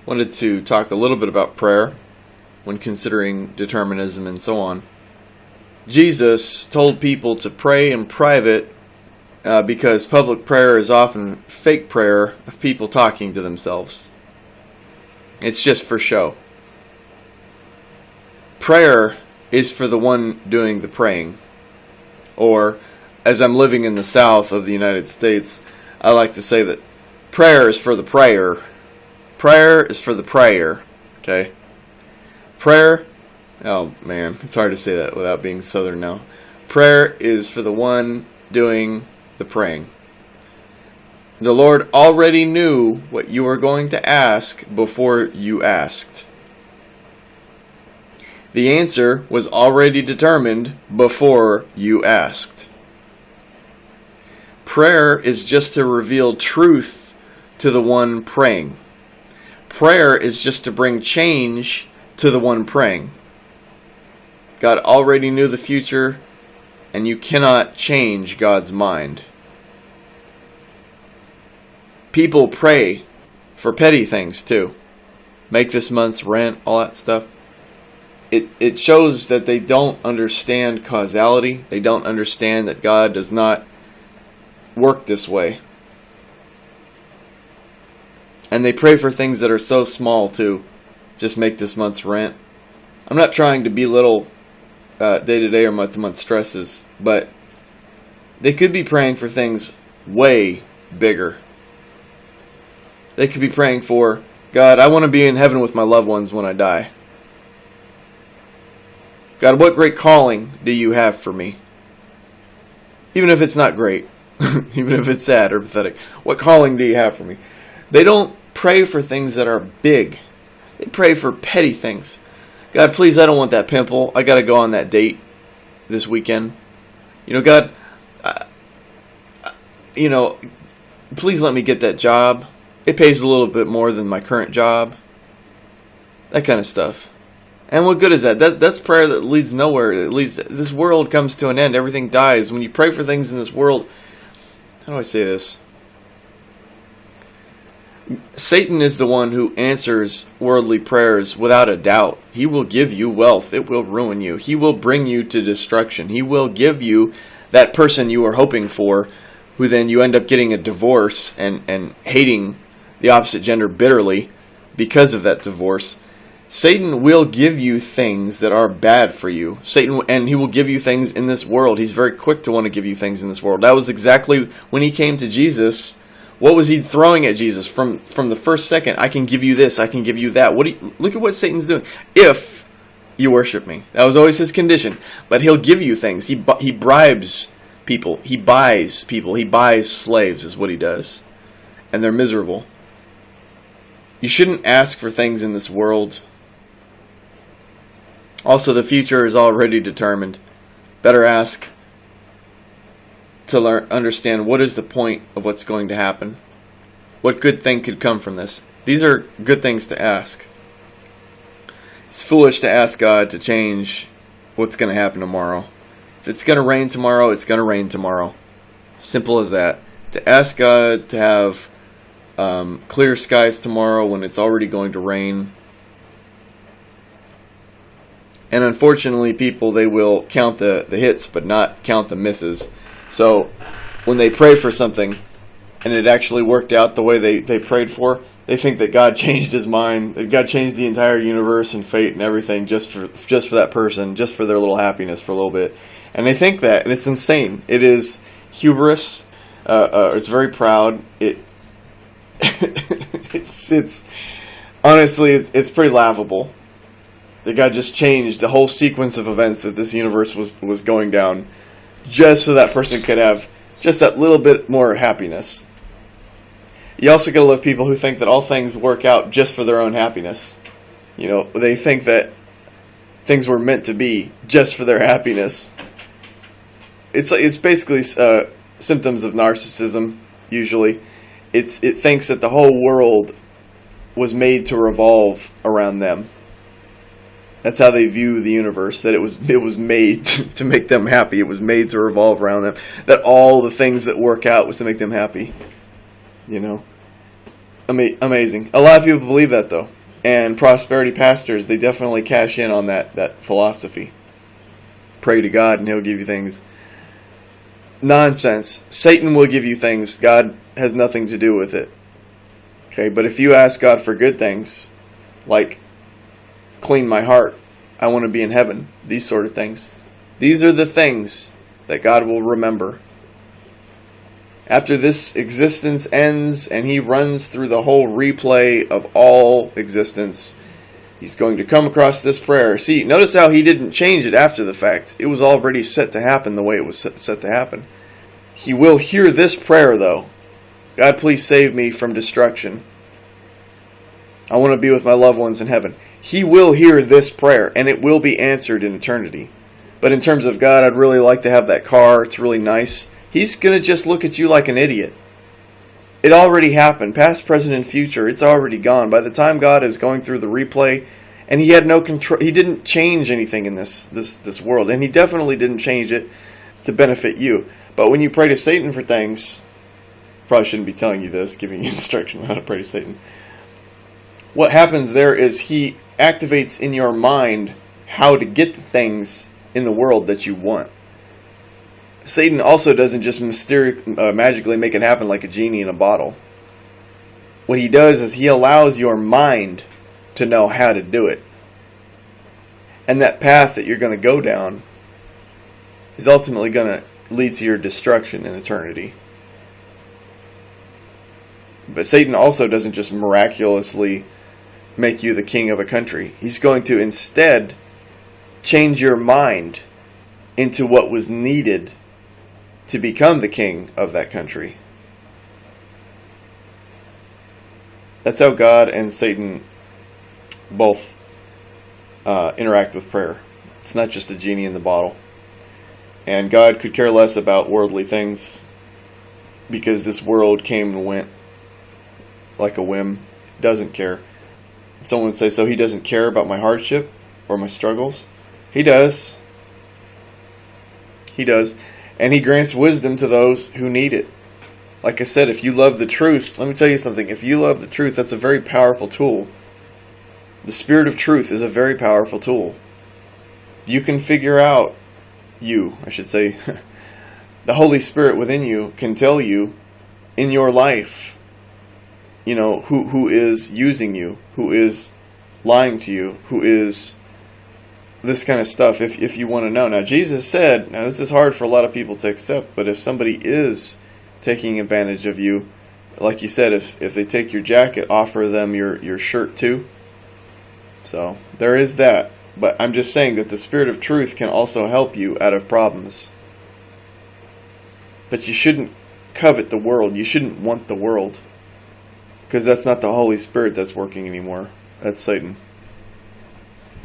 Wanted to talk a little bit about prayer when considering determinism and so on. Jesus told people to pray in private because public prayer is often fake prayer of people talking to themselves. It's just for show. Prayer is for the one doing the praying. Or, as I'm living in the South of the United States, I like to say that prayer is for the prayer. Prayer is for the prayer. Okay? Prayer, oh man, it's hard to say that without being Southern now. Prayer is for the one doing the praying. The Lord already knew what you were going to ask before you asked. The answer was already determined before you asked. Prayer is just to reveal truth to the one praying. Prayer is just to bring change to the one praying. God already knew the future, and you cannot change God's mind. People pray for petty things too. Make this month's rent, all that stuff. It shows that they don't understand causality. They don't understand that God does not work this way. And they pray for things that are so small too. Just make this month's rent. I'm not trying to belittle day-to-day or month-to-month stresses, but they could be praying for things way bigger. They could be praying for, God, I want to be in heaven with my loved ones when I die. God, what great calling do you have for me? Even if it's not great, even if it's sad or pathetic, what calling do you have for me? They don't pray for things that are big. They pray for petty things. God, please, I don't want that pimple. I got to go on that date this weekend. God, please let me get that job. It pays a little bit more than my current job. That kind of stuff. And what good is that? That's prayer that leads nowhere. It leads, this world comes to an end. Everything dies. When you pray for things in this world, how do I say this? Satan is the one who answers worldly prayers without a doubt. He will give you wealth. It will ruin you. He will bring you to destruction. He will give you that person you were hoping for, who then you end up getting a divorce and hating the opposite gender bitterly because of that divorce. Satan will give you things that are bad for you. And he will give you things in this world. He's very quick to want to give you things in this world. That was exactly when he came to Jesus. What was he throwing at Jesus from the first second? I can give you this. I can give you that. Look at what Satan's doing. If you worship me. That was always his condition. But he'll give you things. He bribes people. He buys people. He buys slaves is what he does. And they're miserable. You shouldn't ask for things in this world. Also, the future is already determined. Better ask to understand what is the point of what's going to happen. What good thing could come from this? These are good things to ask. It's foolish to ask God to change what's going to happen tomorrow. If it's going to rain tomorrow, it's going to rain tomorrow. Simple as that. To ask God to have clear skies tomorrow when it's already going to rain. And unfortunately, people, they will count the hits but not count the misses. So when they pray for something and it actually worked out the way they prayed for, they think that God changed his mind, that God changed the entire universe and fate and everything just for that person, just for their little happiness for a little bit. And they think that, and it's insane. It is hubris. It's very proud. It's honestly, it's pretty laughable that God just changed the whole sequence of events that this universe was going down just so that person could have just that little bit more happiness. You also gotta love people who think that all things work out just for their own happiness. They think that things were meant to be just for their happiness. It's basically symptoms of narcissism, usually. It thinks that the whole world was made to revolve around them. That's how they view the universe, that it was made to make them happy. It was made to revolve around them. That all the things that work out was to make them happy. Amazing. A lot of people believe that, though. And prosperity pastors, they definitely cash in on that philosophy. Pray to God and He'll give you things. Nonsense. Satan will give you things. God has nothing to do with it. Okay, but if you ask God for good things, like clean my heart, I want to be in heaven, these sort of things, these are the things that God will remember. After this existence ends and He runs through the whole replay of all existence, He's going to come across this prayer. See, notice how He didn't change it after the fact. It was already set to happen the way it was set to happen. He will hear this prayer, though. God, please save me from destruction. I want to be with my loved ones in heaven. He will hear this prayer, and it will be answered in eternity. But in terms of God, I'd really like to have that car. It's really nice. He's going to just look at you like an idiot. It already happened. Past, present, and future. It's already gone. By the time God is going through the replay, and He had no control. He didn't change anything in this world. And He definitely didn't change it to benefit you. But when you pray to Satan for things, probably shouldn't be telling you this, giving you instruction on how to pray to Satan. What happens there is he activates in your mind how to get the things in the world that you want. Satan also doesn't just magically make it happen like a genie in a bottle. What he does is he allows your mind to know how to do it. And that path that you're going to go down is ultimately going to lead to your destruction in eternity. But Satan also doesn't just miraculously make you the king of a country. He's going to instead change your mind into what was needed to become the king of that country. That's how God and Satan both interact with prayer. It's not just a genie in the bottle. And God could care less about worldly things because this world came and went like a whim. Doesn't care. Someone would say, so He doesn't care about my hardship or my struggles? He does. He does. And He grants wisdom to those who need it. Like I said, if you love the truth, let me tell you something. If you love the truth, that's a very powerful tool. The Spirit of truth is a very powerful tool. You can figure out, the Holy Spirit within you can tell you in your life, who is using you, who is lying to you, who is this kind of stuff, if you want to know. Now, Jesus said, now this is hard for a lot of people to accept, but if somebody is taking advantage of you, like He said, if they take your jacket, offer them your shirt too. So, there is that. But I'm just saying that the Spirit of truth can also help you out of problems. But you shouldn't covet the world. You shouldn't want the world. Because that's not the Holy Spirit that's working anymore. That's Satan.